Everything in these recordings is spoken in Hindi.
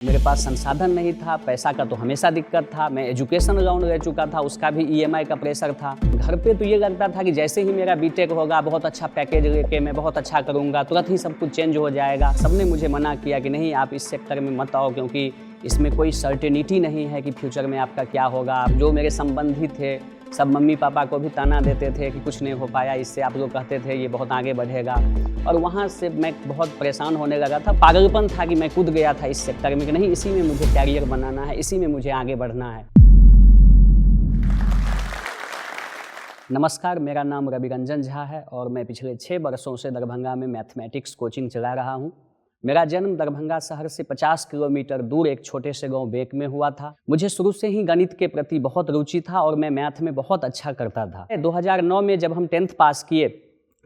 मेरे पास संसाधन नहीं था, पैसा का तो हमेशा दिक्कत था, मैं एजुकेशन लोन ले चुका था, उसका भी ईएमआई का प्रेशर था। घर पे तो ये लगता था कि जैसे ही मेरा बीटेक होगा, बहुत अच्छा पैकेज लेके मैं बहुत अच्छा करूँगा, तुरंत ही सब कुछ चेंज हो जाएगा। सबने मुझे मना किया कि नहीं, आप इस सेक्टर में मत आओ, क्योंकि इसमें कोई सर्टेनिटी नहीं है कि फ्यूचर में आपका क्या होगा। जो मेरे संबंधी थे सब मम्मी पापा को भी ताना देते थे कि कुछ नहीं हो पाया इससे, आप लोग कहते थे ये बहुत आगे बढ़ेगा। और वहाँ से मैं बहुत परेशान होने लगा था। पागलपन था कि मैं कूद गया था इस सेक्टर में कि नहीं, इसी में मुझे कैरियर बनाना है, इसी में मुझे आगे बढ़ना है। नमस्कार, मेरा नाम रवि रंजन झा है और मैं पिछले 6 वर्षों से दरभंगा में मैथमेटिक्स कोचिंग चला रहा हूँ। मेरा जन्म दरभंगा शहर से 50 किलोमीटर दूर एक छोटे से गांव बेक में हुआ था। मुझे शुरू से ही गणित के प्रति बहुत रुचि था और मैं मैथ में बहुत अच्छा करता था। 2009 में जब हम 10th पास किए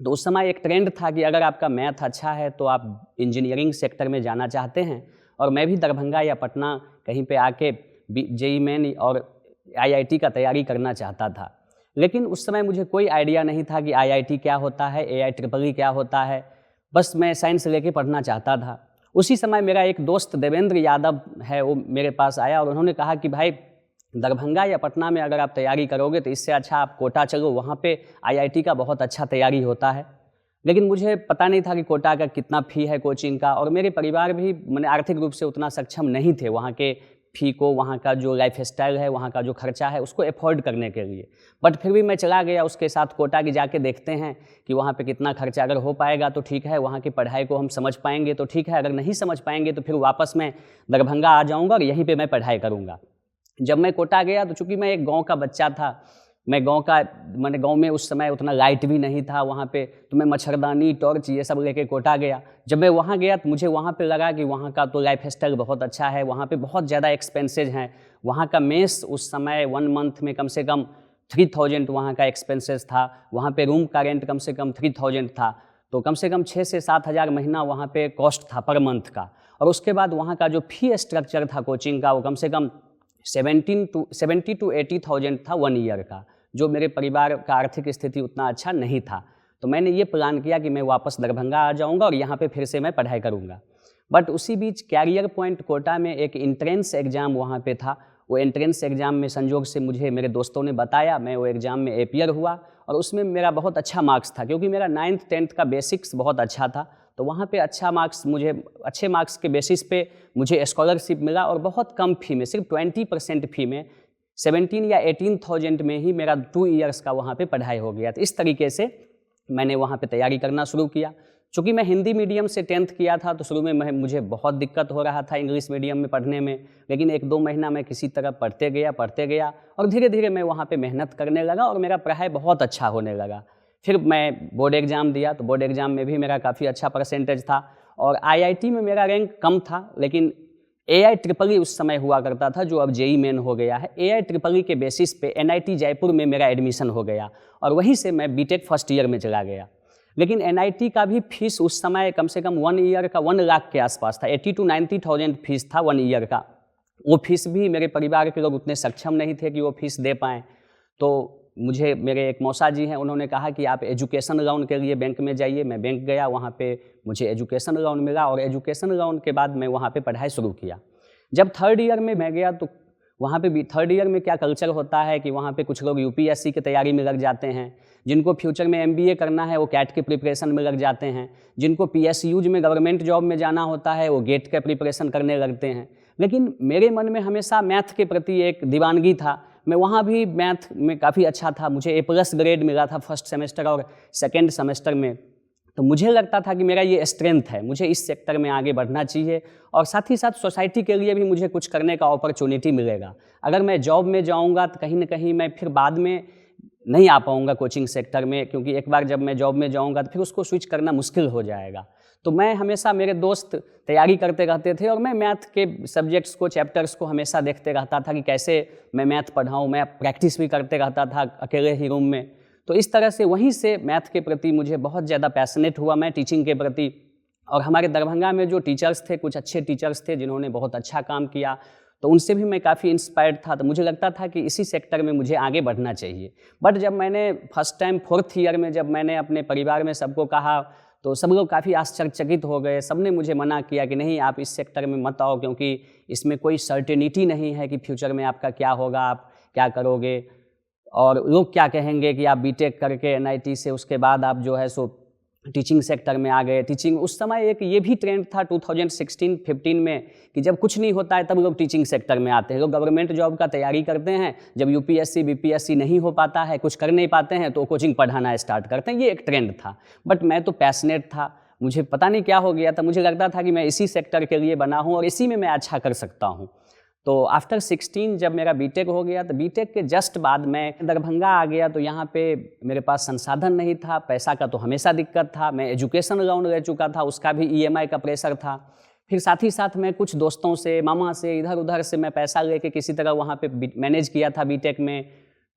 तो उस समय एक ट्रेंड था कि अगर आपका मैथ अच्छा है तो आप इंजीनियरिंग सेक्टर में जाना चाहते हैं। और मैं भी दरभंगा या पटना कहीं पे आके जेईई मेन और आईआईटी का तैयारी करना चाहता था। लेकिन उस समय मुझे कोई आइडिया नहीं था कि आईआईटी क्या होता है, AIEEE क्या होता है। बस मैं साइंस लेके पढ़ना चाहता था। उसी समय मेरा एक दोस्त देवेंद्र यादव है, वो मेरे पास आया और उन्होंने कहा कि भाई, दरभंगा या पटना में अगर आप तैयारी करोगे तो इससे अच्छा आप कोटा चलो, वहाँ पे आईआईटी का बहुत अच्छा तैयारी होता है। लेकिन मुझे पता नहीं था कि कोटा का कितना फ़ी है कोचिंग का, और मेरे परिवार भी मैंने आर्थिक रूप से उतना सक्षम नहीं थे वहाँ के फ़ी को, वहाँ का जो लाइफ स्टाइल है, वहाँ का जो खर्चा है, उसको एफोर्ड करने के लिए। बट फिर भी मैं चला गया उसके साथ कोटा की, जाके देखते हैं कि वहाँ पे कितना खर्चा, अगर हो पाएगा तो ठीक है, वहाँ की पढ़ाई को हम समझ पाएंगे तो ठीक है, अगर नहीं समझ पाएंगे तो फिर वापस मैं दरभंगा आ जाऊँगा और यहीं पर मैं पढ़ाई करूँगा। जब मैं कोटा गया तो चूँकि मैं एक गाँव का बच्चा था, मैं गाँव में उस समय उतना लाइट भी नहीं था वहाँ पे, तो मैं मच्छरदानी, टॉर्च ये सब लेके कोटा गया। जब मैं वहाँ गया तो मुझे वहाँ पे लगा कि वहाँ का तो लाइफ स्टाइल बहुत अच्छा है, वहाँ पे बहुत ज़्यादा एक्सपेंसेज हैं। वहाँ का मेस उस समय 1 मंथ में कम से कम 3000 वहाँ का एक्सपेंसेस था। वहाँ पे रूम का रेंट कम से कम 3000 था, तो कम से कम 6 से 7 हज़ार महीना वहाँ पे कॉस्ट था पर मंथ का। और उसके बाद वहाँ का जो फ़ी स्ट्रक्चर था कोचिंग का, वो कम से कम 70 to 80,000 था 1 ईयर का, जो मेरे परिवार का आर्थिक स्थिति उतना अच्छा नहीं था। तो मैंने ये प्लान किया कि मैं वापस दरभंगा आ जाऊंगा और यहाँ पे फिर से मैं पढ़ाई करूँगा। बट उसी बीच कैरियर पॉइंट कोटा में एक एंट्रेंस एग्ज़ाम वहाँ पे था। वो एंट्रेंस एग्ज़ाम में संजोग से मुझे मेरे दोस्तों ने बताया, मैं वो एग्ज़ाम में अपीयर हुआ और उसमें मेरा बहुत अच्छा मार्क्स था, क्योंकि मेरा 9th 10th का बेसिक्स बहुत अच्छा था। तो वहाँ पे अच्छे मार्क्स के बेसिस पे मुझे स्कॉलरशिप मिला और बहुत कम फ़ी में, सिर्फ 20% फ़ी में 17 या 18,000 में ही मेरा 2 ईयर्स का वहाँ पे पढ़ाई हो गया। तो इस तरीके से मैंने वहाँ पे तैयारी करना शुरू किया। चूँकि मैं हिंदी मीडियम से 10th किया था तो शुरू में मुझे बहुत दिक्कत हो रहा था इंग्लिश मीडियम में पढ़ने में, लेकिन 1-2 महीना मैं किसी तरह पढ़ते गया और धीरे धीरे मैं वहाँ पे मेहनत करने लगा और मेरा पढ़ाई बहुत अच्छा होने लगा। फिर मैं बोर्ड एग्ज़ाम दिया तो बोर्ड एग्ज़ाम में भी मेरा काफ़ी अच्छा परसेंटेज था और आईआईटी में मेरा रैंक कम था, लेकिन AIEEE उस समय हुआ करता था, जो अब जेईई मेन हो गया है। AIEEE के बेसिस पे NIT जयपुर में मेरा एडमिशन हो गया और वहीं से मैं बीटेक फर्स्ट ईयर में चला गया। लेकिन NIT का भी फीस उस समय कम से कम 1 ईयर का 1 लाख के आसपास था, 80 to 90,000 फीस था 1 ईयर का। वो फीस भी मेरे परिवार के लोग उतने सक्षम नहीं थे कि वो फीस दे पाएँ। तो मुझे मेरे एक मौसा जी हैं, उन्होंने कहा कि आप एजुकेशन लोन के लिए बैंक में जाइए। मैं बैंक गया, वहाँ पे मुझे एजुकेशन लोन मिला और एजुकेशन लोन के बाद मैं वहाँ पे पढ़ाई शुरू किया। जब 3rd ईयर में मैं गया तो वहाँ पे भी 3rd ईयर में क्या कल्चर होता है कि वहाँ पे कुछ लोग UPSC की तैयारी में लग जाते हैं, जिनको फ्यूचर में MBA करना है वो कैट के प्रिपरेशन में लग जाते हैं, जिनको PSUs में गवर्नमेंट जॉब में जाना होता है वो गेट के प्रिपरेशन करने लगते हैं। लेकिन मेरे मन में हमेशा मैथ के प्रति एक दीवानगी था। मैं वहाँ भी मैथ में काफ़ी अच्छा था, मुझे A+ ग्रेड मिला था फर्स्ट सेमेस्टर और सेकेंड सेमेस्टर में। तो मुझे लगता था कि मेरा ये स्ट्रेंथ है, मुझे इस सेक्टर में आगे बढ़ना चाहिए और साथ ही साथ सोसाइटी के लिए भी मुझे कुछ करने का अपॉर्चुनिटी मिलेगा। अगर मैं जॉब में जाऊँगा तो कहीं ना कहीं मैं फिर बाद में नहीं आ पाऊँगा कोचिंग सेक्टर में, क्योंकि एक बार जब मैं जॉब में जाऊँगा तो फिर उसको स्विच करना मुश्किल हो जाएगा। तो मैं हमेशा, मेरे दोस्त तैयारी करते रहते थे और मैं मैथ के सब्जेक्ट्स को, चैप्टर्स को हमेशा देखते रहता था कि कैसे मैं मैथ पढ़ाऊँ। मैं प्रैक्टिस भी करते रहता था अकेले ही रूम में। तो इस तरह से वहीं से मैथ के प्रति मुझे बहुत ज़्यादा पैशनेट हुआ मैं टीचिंग के प्रति। और हमारे दरभंगा में जो टीचर्स थे, कुछ अच्छे टीचर्स थे जिन्होंने बहुत अच्छा काम किया, तो उनसे भी मैं काफ़ी इंस्पायर्ड था। तो मुझे लगता था कि इसी सेक्टर में मुझे आगे बढ़ना चाहिए। बट जब मैंने फर्स्ट टाइम 4th ईयर में जब मैंने अपने परिवार में सबको कहा तो सब लोग काफ़ी आश्चर्यचकित हो गए। सबने मुझे मना किया कि नहीं, आप इस सेक्टर में मत आओ, क्योंकि इसमें कोई सर्टेनिटी नहीं है कि फ्यूचर में आपका क्या होगा, आप क्या करोगे, और लोग क्या कहेंगे कि आप बीटेक करके एनआईटी से उसके बाद आप जो है सो टीचिंग सेक्टर में आ गए। टीचिंग उस समय एक ये भी ट्रेंड था 2016-15 में कि जब कुछ नहीं होता है तब लोग टीचिंग सेक्टर में आते हैं। लोग गवर्नमेंट जॉब का तैयारी करते हैं, जब यूपीएससी बीपीएससी नहीं हो पाता है, कुछ कर नहीं पाते हैं, तो कोचिंग पढ़ाना स्टार्ट करते हैं। ये एक ट्रेंड था, बट मैं तो पैशनेट था, मुझे पता नहीं क्या हो गया था, मुझे लगता था कि मैं इसी सेक्टर के लिए बना हूँ और इसी में मैं अच्छा कर सकता हूँ। तो आफ्टर 16 जब मेरा बीटेक हो गया, तो बीटेक के जस्ट बाद मैं दरभंगा आ गया। तो यहाँ पे मेरे पास संसाधन नहीं था, पैसा का तो हमेशा दिक्कत था, मैं एजुकेशन लोन ले चुका था, उसका भी ईएमआई का प्रेशर था। फिर साथ ही साथ मैं कुछ दोस्तों से, मामा से, इधर उधर से मैं पैसा लेके किसी तरह वहाँ पे मैनेज किया था बीटेक में,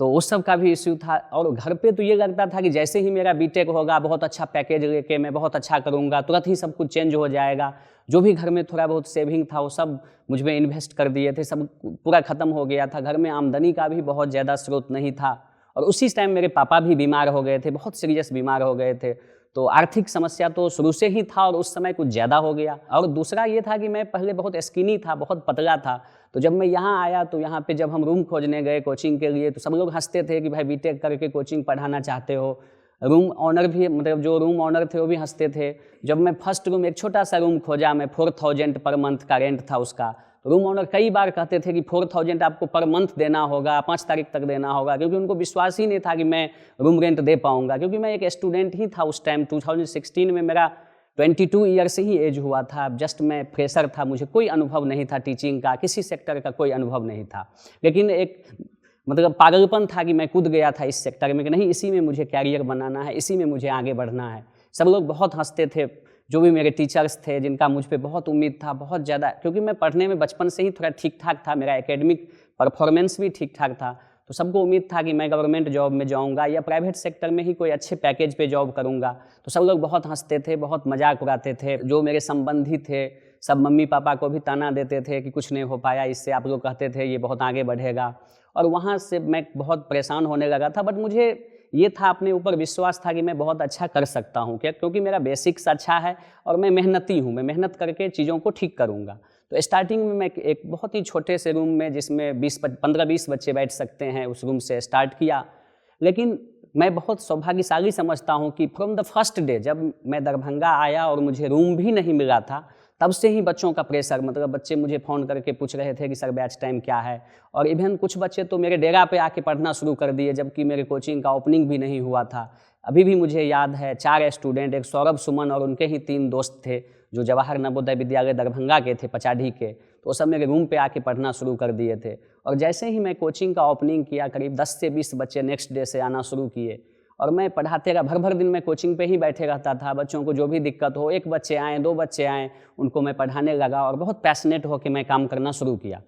तो उस सब का भी इश्यू था। और घर पे तो ये लगता था कि जैसे ही मेरा बीटेक होगा, बहुत अच्छा पैकेज लेके मैं बहुत अच्छा करूँगा, तुरंत ही सब कुछ चेंज हो जाएगा। जो भी घर में थोड़ा बहुत सेविंग था वो सब मुझ में इन्वेस्ट कर दिए थे, सब पूरा ख़त्म हो गया था। घर में आमदनी का भी बहुत ज़्यादा स्रोत नहीं था, और उसी टाइम मेरे पापा भी बीमार हो गए थे, बहुत सीरियस बीमार हो गए थे। तो आर्थिक समस्या तो शुरू से ही था और उस समय कुछ ज़्यादा हो गया। और दूसरा ये था कि मैं पहले बहुत स्किनी था, बहुत पतला था। तो जब मैं यहाँ आया तो यहाँ पे जब हम रूम खोजने गए कोचिंग के लिए, तो सब लोग हंसते थे कि भाई बीटेक करके कोचिंग पढ़ाना चाहते हो। रूम ऑनर भी, मतलब जो रूम ऑनर थे वो भी हंसते थे। जब मैं फर्स्ट रूम, एक छोटा सा रूम खोजा, मैं 4000 पर मंथ का रेंट था उसका। रूम ऑनर कई बार कहते थे कि 4000 आपको पर मंथ देना होगा, 5 तारीख तक देना होगा, क्योंकि उनको विश्वास ही नहीं था कि मैं रूम रेंट दे पाऊँगा। क्योंकि मैं एक स्टूडेंट ही था उस टाइम, 2016 में मेरा 22 ईयर से ही एज हुआ था। जस्ट मैं फ्रेशर था, मुझे कोई अनुभव नहीं था टीचिंग का, किसी सेक्टर का कोई अनुभव नहीं था। लेकिन एक मतलब पागलपन था कि मैं कूद गया था इस सेक्टर में कि नहीं, इसी में मुझे कैरियर बनाना है, इसी में मुझे आगे बढ़ना है। सब लोग बहुत हंसते थे, जो भी मेरे टीचर्स थे जिनका मुझ पे बहुत उम्मीद था, बहुत ज़्यादा, क्योंकि मैं पढ़ने में बचपन से ही थोड़ा ठीक ठाक था, मेरा एकेडमिक परफॉर्मेंस भी ठीक ठाक था। तो सबको उम्मीद था कि मैं गवर्नमेंट जॉब में जाऊंगा या प्राइवेट सेक्टर में ही कोई अच्छे पैकेज पे जॉब करूंगा। तो सब लोग बहुत हंसते थे, बहुत मजाक उड़ाते थे। जो मेरे संबंधी थे सब मम्मी पापा को भी ताना देते थे कि कुछ नहीं हो पाया इससे, आप लोग कहते थे ये बहुत आगे बढ़ेगा। और वहाँ से मैं बहुत परेशान होने लगा था। बट मुझे ये था, अपने ऊपर विश्वास था कि मैं बहुत अच्छा कर सकता हूँ, क्या, क्योंकि मेरा बेसिक्स अच्छा है और मैं मेहनती हूँ, मैं मेहनत करके चीज़ों को ठीक करूँगा। तो स्टार्टिंग में मैं एक बहुत ही छोटे से रूम में, जिसमें 15-20 बच्चे बैठ सकते हैं, उस रूम से स्टार्ट किया। लेकिन मैं बहुत सौभाग्यशाली समझता हूँ कि फ्रॉम द फर्स्ट डे जब मैं दरभंगा आया और मुझे रूम भी नहीं मिला था, तब से ही बच्चों का प्रेशर, मतलब बच्चे मुझे फ़ोन करके पूछ रहे थे कि सर बैच टाइम क्या है। और इवन कुछ बच्चे तो मेरे डेरा पे आके पढ़ना शुरू कर दिए, जबकि मेरे कोचिंग का ओपनिंग भी नहीं हुआ था। अभी भी मुझे याद है 4 स्टूडेंट, एक सौरभ सुमन और उनके ही 3 दोस्त थे जो जवाहर नवोदय विद्यालय दरभंगा के थे, पचाढ़ी के। तो वो सब मेरे रूम पे आके पढ़ना शुरू कर दिए थे। और जैसे ही मैं कोचिंग का ओपनिंग किया, करीब 10 से 20 बच्चे नेक्स्ट डे से आना शुरू किए। और मैं पढ़ाते रहा, भर दिन मैं कोचिंग पे ही बैठे रहता था। बच्चों को जो भी दिक्कत हो, 1 बच्चे आएँ 2 बच्चे आएँ, उनको मैं पढ़ाने लगा और बहुत पैशनेट होकर मैं काम करना शुरू किया।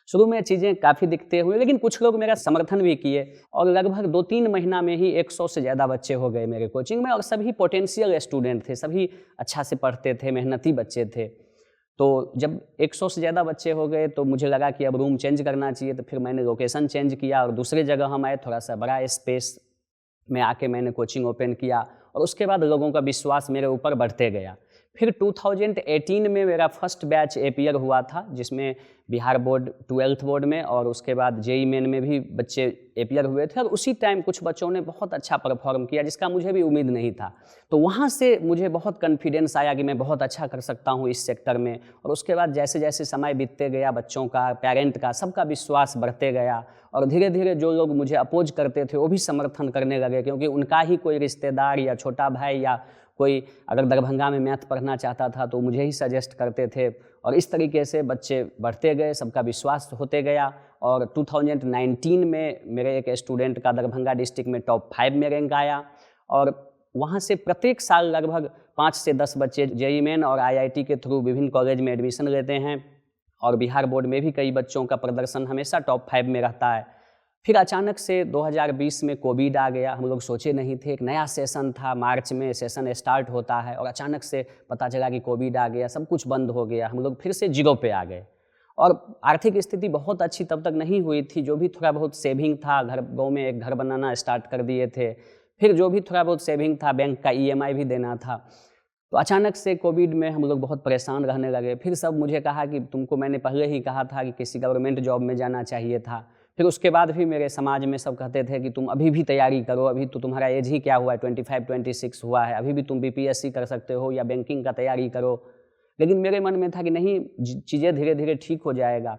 शुरू में चीज़ें काफ़ी दिक्कतें हुई, लेकिन कुछ लोग मेरा समर्थन भी किए और लगभग 2-3 महीना में ही 100 से ज़्यादा बच्चे हो गए मेरे कोचिंग में। और सभी पोटेंशियल स्टूडेंट थे, सभी अच्छा से पढ़ते थे, मेहनती बच्चे थे। तो जब 100 से ज़्यादा बच्चे हो गए तो मुझे लगा कि अब रूम चेंज करना चाहिए। तो फिर मैंने लोकेशन चेंज किया और दूसरे जगह हम आए, थोड़ा सा बड़ा स्पेस में आके मैंने कोचिंग ओपन किया। और उसके बाद लोगों का विश्वास मेरे ऊपर बढ़ते गया। फिर 2018 में मेरा फर्स्ट बैच एपीयर हुआ था, जिसमें बिहार बोर्ड 12th बोर्ड में और उसके बाद जेई मेन में भी बच्चे एपीयर हुए थे। और उसी टाइम कुछ बच्चों ने बहुत अच्छा परफॉर्म किया, जिसका मुझे भी उम्मीद नहीं था। तो वहाँ से मुझे बहुत कॉन्फिडेंस आया कि मैं बहुत अच्छा कर सकता हूँ इस सेक्टर में। और उसके बाद जैसे जैसे समय बीतते गया, बच्चों का, पेरेंट का, सबका विश्वास बढ़ते गया। और धीरे धीरे जो लोग मुझे अपोज करते थे वो भी समर्थन करने लगे, क्योंकि उनका ही कोई रिश्तेदार या छोटा भाई या कोई अगर दरभंगा में मैथ पढ़ना चाहता था तो मुझे ही सजेस्ट करते थे। और इस तरीके से बच्चे बढ़ते गए, सबका विश्वास होते गया। और 2019 में मेरे एक स्टूडेंट का दरभंगा डिस्ट्रिक्ट में टॉप 5 में रैंक आया। और वहाँ से प्रत्येक साल लगभग 5 से 10 बच्चे जेईई मेन और आईआईटी के थ्रू विभिन्न कॉलेज में एडमिशन लेते हैं। और बिहार बोर्ड में भी कई बच्चों का प्रदर्शन हमेशा टॉप 5 में रहता है। फिर अचानक से 2020 में कोविड आ गया। हम लोग सोचे नहीं थे, एक नया सेशन था, मार्च में सेशन स्टार्ट होता है और अचानक से पता चला कि कोविड आ गया, सब कुछ बंद हो गया। हम लोग फिर से जीरो पे आ गए। और आर्थिक स्थिति बहुत अच्छी तब तक नहीं हुई थी, जो भी थोड़ा बहुत सेविंग था, गाँव में एक घर बनाना स्टार्ट कर दिए थे। फिर जो भी थोड़ा बहुत सेविंग था, बैंक का EMI भी देना था। तो अचानक से कोविड में हम लोग बहुत परेशान रहने लगे। फिर सब मुझे कहा कि तुमको मैंने पहले ही कहा था कि किसी गवर्नमेंट जॉब में जाना चाहिए था। फिर उसके बाद भी मेरे समाज में सब कहते थे कि तुम अभी भी तैयारी करो, अभी तो तुम्हारा एज ही क्या हुआ है, 25-26 हुआ है, अभी भी तुम BPSC कर सकते हो या बैंकिंग का तैयारी करो। लेकिन मेरे मन में था कि नहीं, चीज़ें धीरे धीरे ठीक हो जाएगा।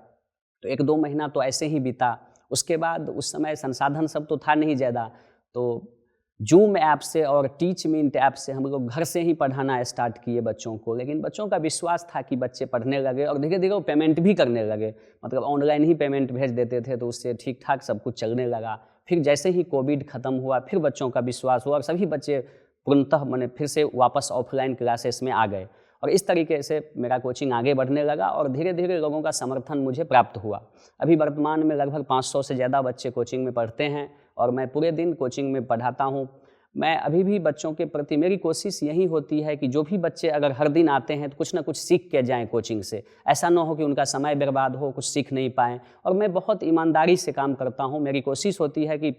तो 1-2 महीना तो ऐसे ही बीता। उसके बाद उस समय संसाधन सब तो था नहीं ज़्यादा, तो जूम ऐप से और टीच मिनट ऐप से हम लोग घर से ही पढ़ाना स्टार्ट किए बच्चों को। लेकिन बच्चों का विश्वास था कि बच्चे पढ़ने लगे और धीरे धीरे वो पेमेंट भी करने लगे, मतलब ऑनलाइन ही पेमेंट भेज देते थे, तो उससे ठीक ठाक सब कुछ चलने लगा। फिर जैसे ही कोविड ख़त्म हुआ, फिर बच्चों का विश्वास हुआ और सभी बच्चे पूर्णतः मैंने फिर से वापस ऑफलाइन क्लासेस में आ गए। और इस तरीके से मेरा कोचिंग आगे बढ़ने लगा और धीरे धीरे लोगों का समर्थन मुझे प्राप्त हुआ। अभी वर्तमान में लगभग 500 से ज़्यादा बच्चे कोचिंग में पढ़ते हैं और मैं पूरे दिन कोचिंग में पढ़ाता हूँ। मैं अभी भी बच्चों के प्रति, मेरी कोशिश यही होती है कि जो भी बच्चे अगर हर दिन आते हैं तो कुछ ना कुछ सीख के जाएं कोचिंग से। ऐसा ना हो कि उनका समय बर्बाद हो, कुछ सीख नहीं पाएँ। और मैं बहुत ईमानदारी से काम करता हूँ। मेरी कोशिश होती है कि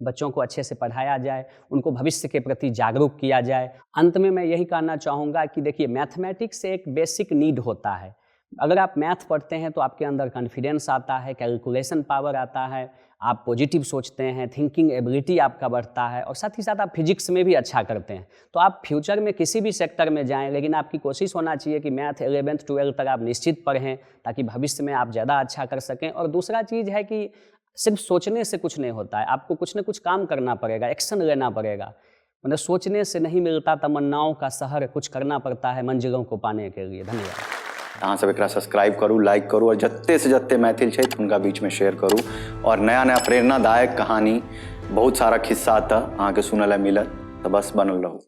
बच्चों को अच्छे से पढ़ाया जाए, उनको भविष्य के प्रति जागरूक किया जाए। अंत में मैं यही कहना चाहूँगा कि देखिए, मैथमेटिक्स एक बेसिक नीड होता है। अगर आप मैथ पढ़ते हैं तो आपके अंदर कॉन्फिडेंस आता है, कैलकुलेशन पावर आता है, आप पॉजिटिव सोचते हैं, थिंकिंग एबिलिटी आपका बढ़ता है और साथ ही साथ आप फिजिक्स में भी अच्छा करते हैं। तो आप फ्यूचर में किसी भी सेक्टर में जाएं, लेकिन आपकी कोशिश होना चाहिए कि मैथ 11th 12th तक आप निश्चित पढ़ें, ताकि भविष्य में आप ज़्यादा अच्छा कर सकें। और दूसरा चीज़ है कि सिर्फ सोचने से कुछ नहीं होता है, आपको कुछ ना कुछ काम करना पड़ेगा, एक्शन लेना पड़ेगा। मतलब सोचने से नहीं मिलता तमन्नाओं का शहर, कुछ करना पड़ता है मंजिलों को पाने के लिए। धन्यवाद। अहाँ सब एकरा सब्सक्राइब करू, लाइक करू और जत्ते से जत्ते मैथिल छै उनका बीच में शेयर करू। और नया नया प्रेरणादायक कहानी, बहुत सारा खिस्सा अहाँ के सुनल मिलत, तो बस बनल रहू।